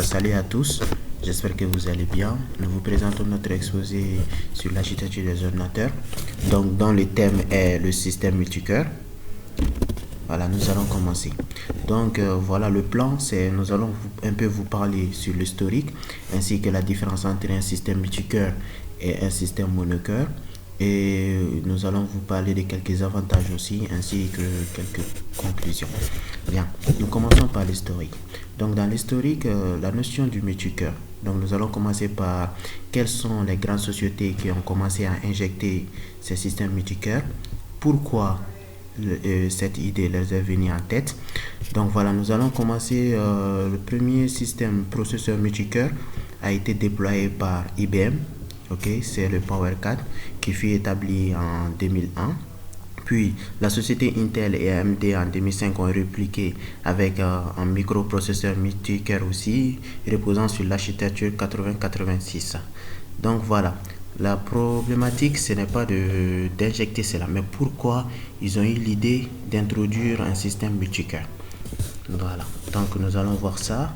Salut à tous, j'espère que vous allez bien. Nous vous présentons notre exposé sur l'architecture des ordinateurs. Donc, dont le thème est le système multicœur. Voilà, nous allons commencer. Donc, voilà le plan. Nous allons un peu vous parler sur l'historique ainsi que la différence entre un système multicœur et un système monocœur. Et nous allons vous parler de quelques avantages aussi ainsi que quelques conclusions. Bien, nous commençons par l'historique. Donc, dans l'historique, la notion du multicœur. Donc, nous allons commencer par quelles sont les grandes sociétés qui ont commencé à injecter ces systèmes multicœurs. Pourquoi cette idée leur est venue en tête. Donc voilà, nous allons commencer. Le premier système processeur multicœur a été déployé par IBM. Ok, c'est le PowerCAD qui fut établi en 2001. Puis la société Intel et AMD en 2005 ont répliqué avec un microprocesseur multicœur aussi, reposant sur l'architecture 8086. Donc voilà, la problématique, ce n'est pas d'injecter cela, mais pourquoi ils ont eu l'idée d'introduire un système multicœur. Voilà, donc nous allons voir ça.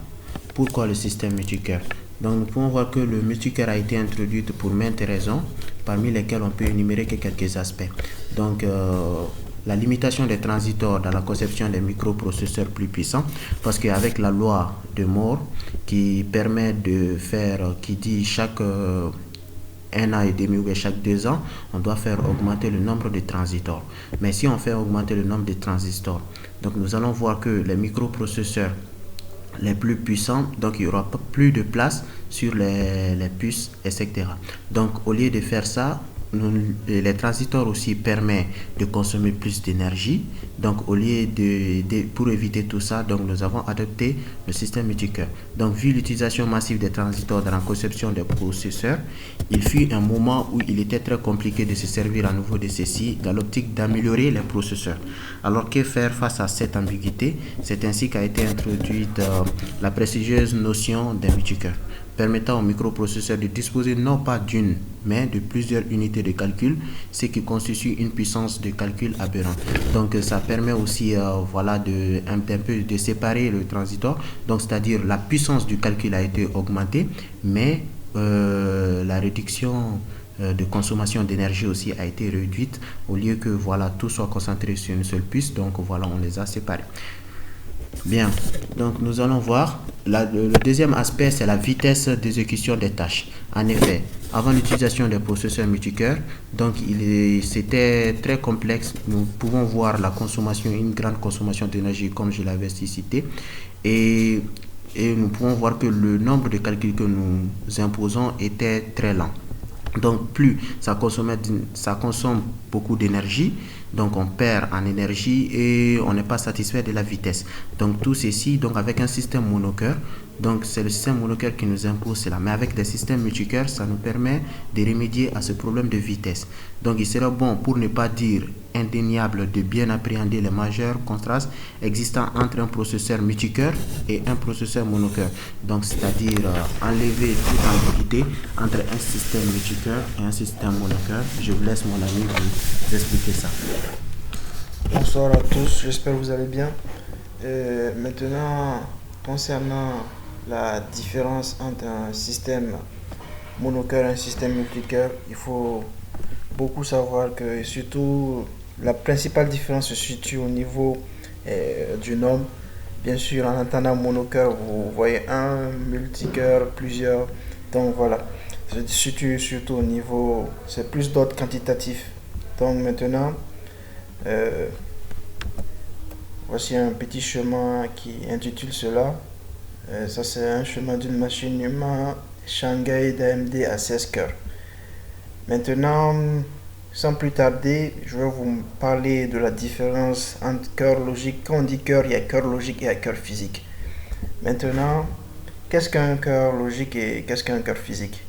Pourquoi le système multicœur? Donc nous pouvons voir que le multicœur a été introduit pour maintes raisons, parmi lesquelles on peut énumérer que quelques aspects. Donc la limitation des transistors dans la conception des microprocesseurs plus puissants, parce qu'avec la loi de Moore qui permet de faire, qui dit chaque 1 an et demi ou chaque 2 ans, on doit faire augmenter le nombre de transistors. Mais si on fait augmenter le nombre de transistors, donc nous allons voir que les microprocesseurs les plus puissants, donc il n'y aura pas plus de place sur les puces, etc. Donc au lieu de faire ça, les transistors aussi permettent de consommer plus d'énergie. Donc au lieu pour éviter tout ça, donc nous avons adopté le système multicœur. Donc vu l'utilisation massive des transistors dans la conception des processeurs, il fut un moment où il était très compliqué de se servir à nouveau de ceci dans l'optique d'améliorer les processeurs. Alors que faire face à cette ambiguïté? C'est ainsi qu'a été introduite la prestigieuse notion d'un multicœur, permettant aux microprocesseurs de disposer non pas d'une, mais de plusieurs unités de calcul, ce qui constitue une puissance de calcul aberrante. Donc ça permet aussi voilà, un peu de séparer le transistor, donc c'est-à-dire la puissance du calcul a été augmentée, mais la réduction de consommation d'énergie aussi a été réduite, au lieu que voilà, tout soit concentré sur une seule puce. Donc voilà, on les a séparés. Bien, donc nous allons voir. Le deuxième aspect, c'est la vitesse d'exécution des tâches. En effet, avant l'utilisation des processeurs multicœurs, donc c'était très complexe. Nous pouvons voir la consommation, une grande consommation d'énergie, comme je l'avais cité, et nous pouvons voir que le nombre de calculs que nous imposons était très lent. Donc plus ça consomme beaucoup d'énergie, donc on perd en énergie et on n'est pas satisfait de la vitesse. Donc tout ceci, donc avec un système monocœur, donc c'est le système monocœur qui nous impose cela. Mais avec des systèmes multicœurs, ça nous permet de remédier à ce problème de vitesse. Donc il sera bon, pour ne pas dire indéniable, de bien appréhender les majeurs contrastes existants entre un processeur multicœur et un processeur monocœur. Donc c'est-à-dire enlever toute ambiguïté entre un système multicœur et un système monocœur. Je vous laisse mon ami vous expliquer ça. Bonsoir à tous, j'espère que vous allez bien. Maintenant, concernant la différence entre un système monocœur et un système multicœur, il faut beaucoup savoir que surtout la principale différence se situe au niveau du nombre. Bien sûr, en entendant monocœur, vous voyez un, multicœur, plusieurs. Donc voilà, se situe surtout au niveau, c'est plus d'ordre quantitatif. Donc maintenant, voici un petit chemin qui intitule cela. Ça, c'est un chemin d'une machine humaine Shanghai d'AMD à 16 cœurs. Maintenant, sans plus tarder, je vais vous parler de la différence entre cœur logique. Quand on dit cœur, il y a cœur logique et il y a cœur physique. Maintenant, qu'est-ce qu'un cœur logique et qu'est-ce qu'un cœur physique?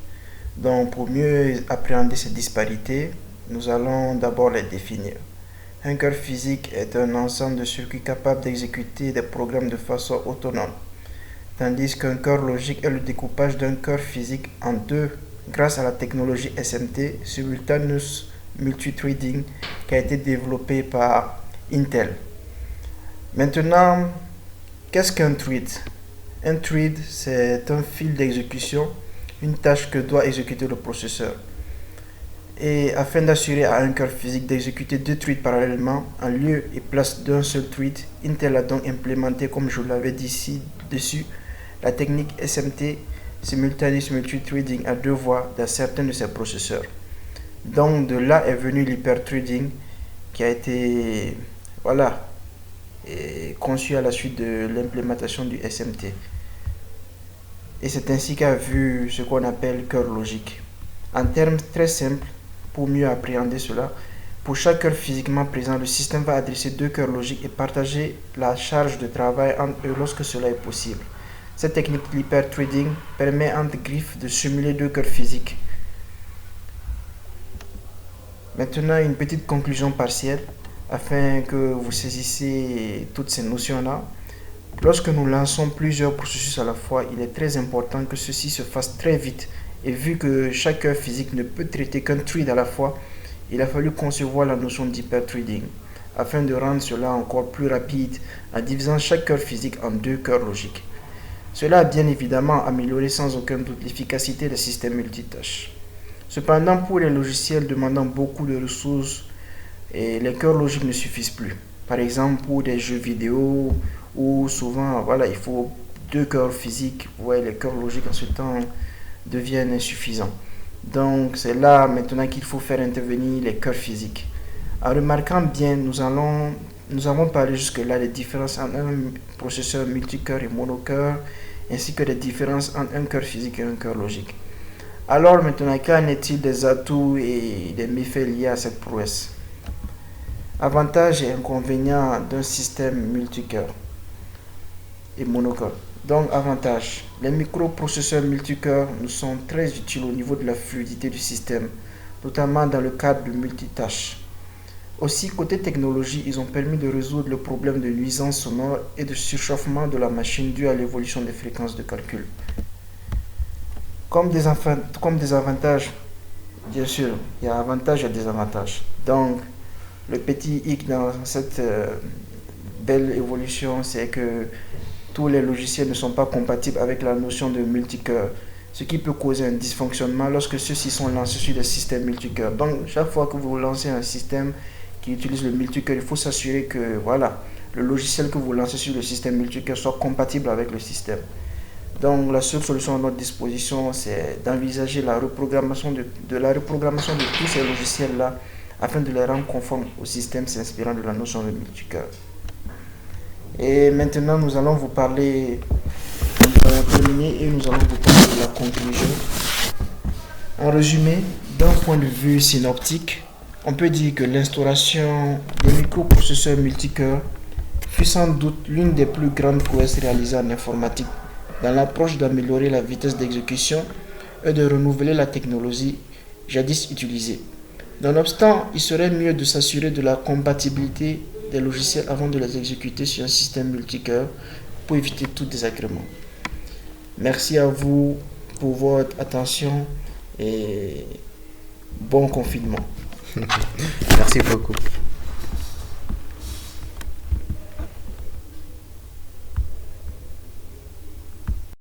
Donc, pour mieux appréhender ces disparités, nous allons d'abord les définir. Un cœur physique est un ensemble de circuits capables d'exécuter des programmes de façon autonome, tandis qu'un cœur logique est le découpage d'un cœur physique en deux grâce à la technologie SMT, Simultaneous Multithreading, qui a été développée par Intel. Maintenant, qu'est-ce qu'un thread? Un thread, c'est un fil d'exécution, une tâche que doit exécuter le processeur. Et afin d'assurer à un cœur physique d'exécuter 2 threads parallèlement, en lieu et place d'un seul thread, Intel a donc implémenté, comme je l'avais dit ci-dessus, la technique SMT, Simultaneous Multithreading à 2 voies, dans certains de ses processeurs. Donc de là est venu l'hyperthreading qui a été conçu à la suite de l'implémentation du SMT. Et c'est ainsi qu'a vu ce qu'on appelle cœur logique. En termes très simples, pour mieux appréhender cela, pour chaque cœur physiquement présent, le système va adresser 2 cœurs logiques et partager la charge de travail entre eux lorsque cela est possible. Cette technique d'hyperthreading permet entre griffes de simuler 2 cœurs physiques. Maintenant, une petite conclusion partielle afin que vous saisissiez toutes ces notions-là. Lorsque nous lançons plusieurs processus à la fois, il est très important que ceci se fasse très vite. Et vu que chaque cœur physique ne peut traiter qu'un thread à la fois, il a fallu concevoir la notion d'hyperthreading afin de rendre cela encore plus rapide en divisant chaque cœur physique en 2 cœurs logiques. Cela a bien évidemment amélioré sans aucun doute l'efficacité des systèmes multitâches. Cependant, pour les logiciels demandant beaucoup de ressources, les cœurs logiques ne suffisent plus. Par exemple, pour des jeux vidéo où souvent il faut 2 cœurs physiques, les cœurs logiques en ce temps deviennent insuffisants. Donc c'est là maintenant qu'il faut faire intervenir les cœurs physiques. En remarquant bien, nous avons parlé jusque-là des différences entre un processeur multicœur et monocœur, ainsi que des différences entre un cœur physique et un cœur logique. Alors maintenant, qu'en est-il des atouts et des méfaits liés à cette prouesse? Avantages et inconvénients d'un système multicœur et monocœur. Donc, avantages. Les microprocesseurs multicœurs nous sont très utiles au niveau de la fluidité du système, notamment dans le cadre de multitâches. Aussi, côté technologie, ils ont permis de résoudre le problème de nuisance sonore et de surchauffement de la machine dû à l'évolution des fréquences de calcul. Comme des avantages, bien sûr, il y a avantages et désavantages. Donc, le petit hic dans cette belle évolution, c'est que tous les logiciels ne sont pas compatibles avec la notion de multicœur, ce qui peut causer un dysfonctionnement lorsque ceux-ci sont lancés sur des systèmes multicœur. Donc, chaque fois que vous lancez un système qui utilise le multicœur, il faut s'assurer que le logiciel que vous lancez sur le système multicœur soit compatible avec le système. Donc, la seule solution à notre disposition, c'est d'envisager la reprogrammation de tous ces logiciels-là afin de les rendre conformes au système s'inspirant de la notion de multicœur. Et maintenant, nous allons vous parler, nous allons terminer et nous allons vous parler de la conclusion. En résumé, d'un point de vue synoptique, on peut dire que l'instauration des microprocesseurs multicœur fut sans doute l'une des plus grandes prouesses réalisées en informatique dans l'approche d'améliorer la vitesse d'exécution et de renouveler la technologie jadis utilisée. Nonobstant, il serait mieux de s'assurer de la compatibilité des logiciels avant de les exécuter sur un système multicœur pour éviter tout désagrément. Merci à vous pour votre attention et bon confinement. Merci beaucoup.